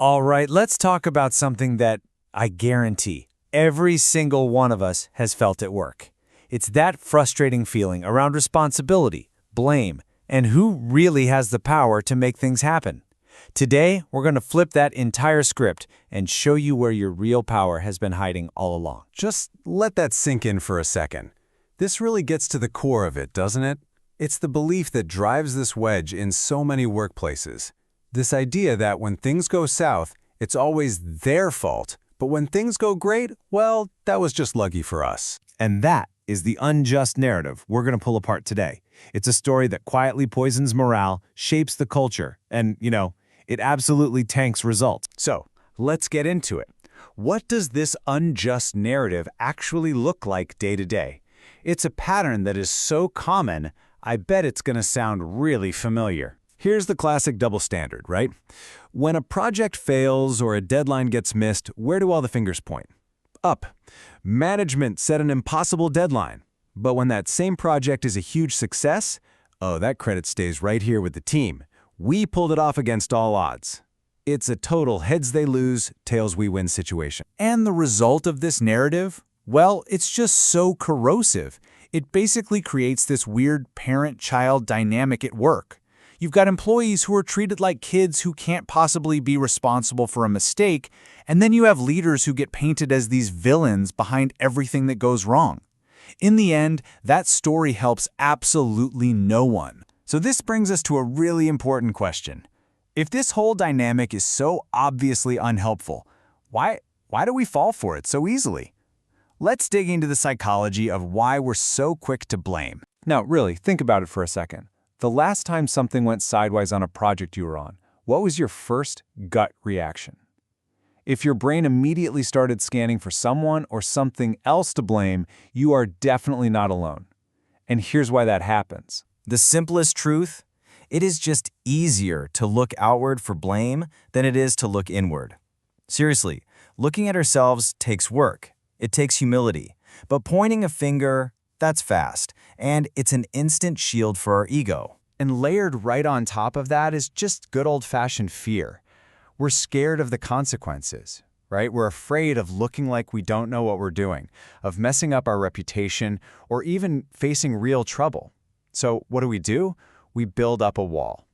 All right, let's talk about something that I guarantee every single one of us has felt at work. It's that frustrating feeling around responsibility, blame, and who really has the power to make things happen. Today, we're going to flip that entire script and show you where your real power has been hiding all along. Just let that sink in for a second. This really gets to the core of it, doesn't it? It's the belief that drives this wedge in so many workplaces. This idea that when things go south, it's always their fault, but when things go great, well, that was just lucky for us. And that is the unjust narrative we're going to pull apart today. It's a story that quietly poisons morale, shapes the culture, and, it absolutely tanks results. So, let's get into it. What does this unjust narrative actually look like day to day? It's a pattern that is so common, I bet it's going to sound really familiar. Here's the classic double standard, right? When a project fails or a deadline gets missed, where do all the fingers point? Up. Management set an impossible deadline. But when that same project is a huge success, oh, that credit stays right here with the team. We pulled it off against all odds. It's a total heads they lose, tails we win situation. And the result of this narrative? Well, it's just so corrosive. It basically creates this weird parent-child dynamic at work. You've got employees who are treated like kids who can't possibly be responsible for a mistake, and then you have leaders who get painted as these villains behind everything that goes wrong. In the end, that story helps absolutely no one. So this brings us to a really important question. If this whole dynamic is so obviously unhelpful, why do we fall for it so easily? Let's dig into the psychology of why we're so quick to blame. Now, really, think about it for a second. The last time something went sideways on a project you were on, what was your first gut reaction? If your brain immediately started scanning for someone or something else to blame, you are definitely not alone. And here's why that happens. The simplest truth? It is just easier to look outward for blame than it is to look inward. Seriously, looking at ourselves takes work. It takes humility. But pointing a finger, that's fast, and it's an instant shield for our ego. And layered right on top of that is just good old-fashioned fear. We're scared of the consequences, right? We're afraid of looking like we don't know what we're doing, of messing up our reputation, or even facing real trouble. So what do? We build up a wall.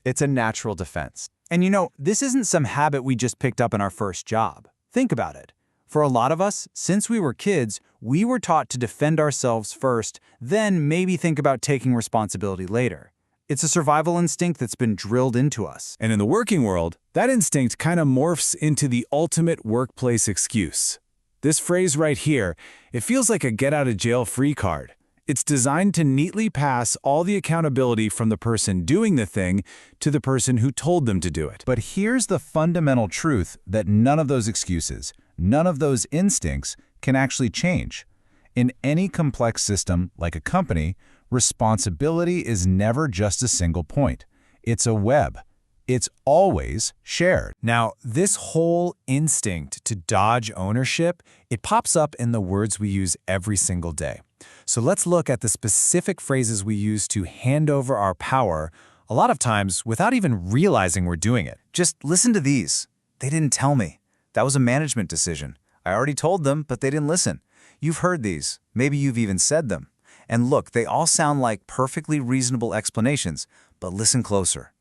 It's a natural defense. And this isn't some habit we just picked up in our first job. Think about it. For a lot of us, since we were kids, we were taught to defend ourselves first, then maybe think about taking responsibility later. It's a survival instinct that's been drilled into us. And in the working world, that instinct kind of morphs into the ultimate workplace excuse. This phrase right here, it feels like a get-out-of-jail-free card. It's designed to neatly pass all the accountability from the person doing the thing to the person who told them to do it. But here's the fundamental truth that none of those excuses, none of those instincts can actually change. In any complex system, like a company, responsibility is never just a single point. It's a web. It's always shared. Now, this whole instinct to dodge ownership, it pops up in the words we use every single day. So let's look at the specific phrases we use to hand over our power, a lot of times without even realizing we're doing it. Just listen to these. They didn't tell me. That was a management decision. I already told them, but they didn't listen. You've heard these. Maybe you've even said them. And look, they all sound like perfectly reasonable explanations, but listen closer.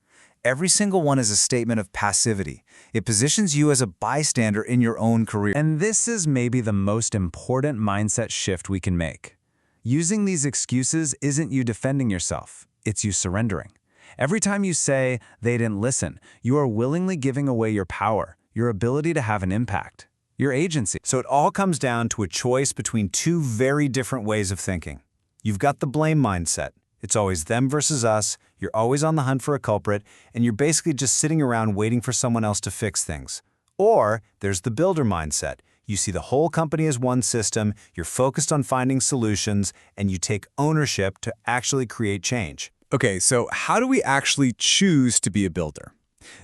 Every single one is a statement of passivity. It positions you as a bystander in your own career. And this is maybe the most important mindset shift we can make. Using these excuses isn't you defending yourself, it's you surrendering. Every time you say, they didn't listen, you are willingly giving away your power, your ability to have an impact, your agency. So it all comes down to a choice between two very different ways of thinking. You've got the blame mindset. It's always them versus us, you're always on the hunt for a culprit, and you're basically just sitting around waiting for someone else to fix things. Or there's the builder mindset. You see the whole company as one system, you're focused on finding solutions, and you take ownership to actually create change. Okay, so how do we actually choose to be a builder?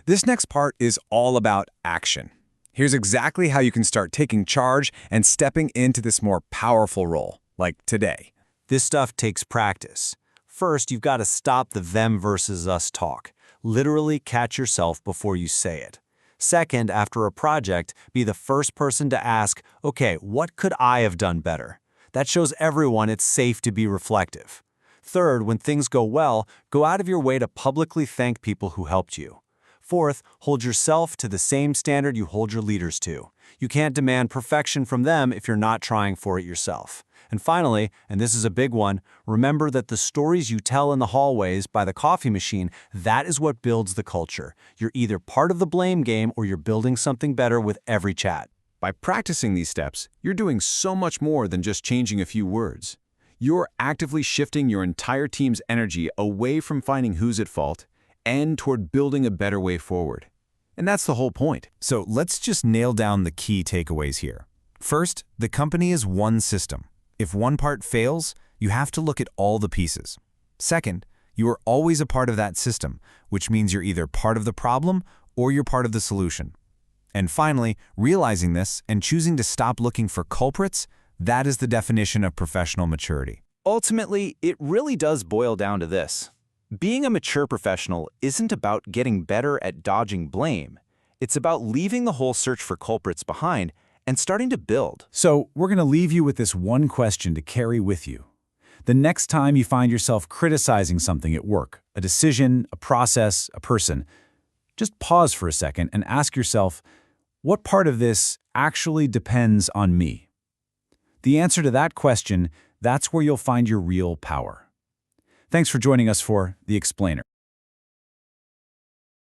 This next part is all about action. Here's exactly how you can start taking charge and stepping into this more powerful role, like today. This stuff takes practice. First, you've got to stop the them versus us talk. Literally catch yourself before you say it. Second, after a project, be the first person to ask, okay, what could I have done better? That shows everyone it's safe to be reflective. Third, when things go well, go out of your way to publicly thank people who helped you. Fourth, hold yourself to the same standard you hold your leaders to. You can't demand perfection from them if you're not trying for it yourself. And finally, and this is a big one, remember that the stories you tell in the hallways by the coffee machine, that is what builds the culture. You're either part of the blame game or you're building something better with every chat. By practicing these steps, you're doing so much more than just changing a few words. You're actively shifting your entire team's energy away from finding who's at fault and toward building a better way forward. And that's the whole point. So let's just nail down the key takeaways here. First, the company is one system. If one part fails, you have to look at all the pieces. Second, you are always a part of that system, which means you're either part of the problem or you're part of the solution. And finally, realizing this and choosing to stop looking for culprits, that is the definition of professional maturity. Ultimately, it really does boil down to this. Being a mature professional isn't about getting better at dodging blame. It's about leaving the whole search for culprits behind and starting to build. So we're going to leave you with this one question to carry with you. The next time you find yourself criticizing something at work, a decision, a process, a person, just pause for a second and ask yourself, what part of this actually depends on me? The answer to that question, that's where you'll find your real power. Thanks for joining us for The Explainer.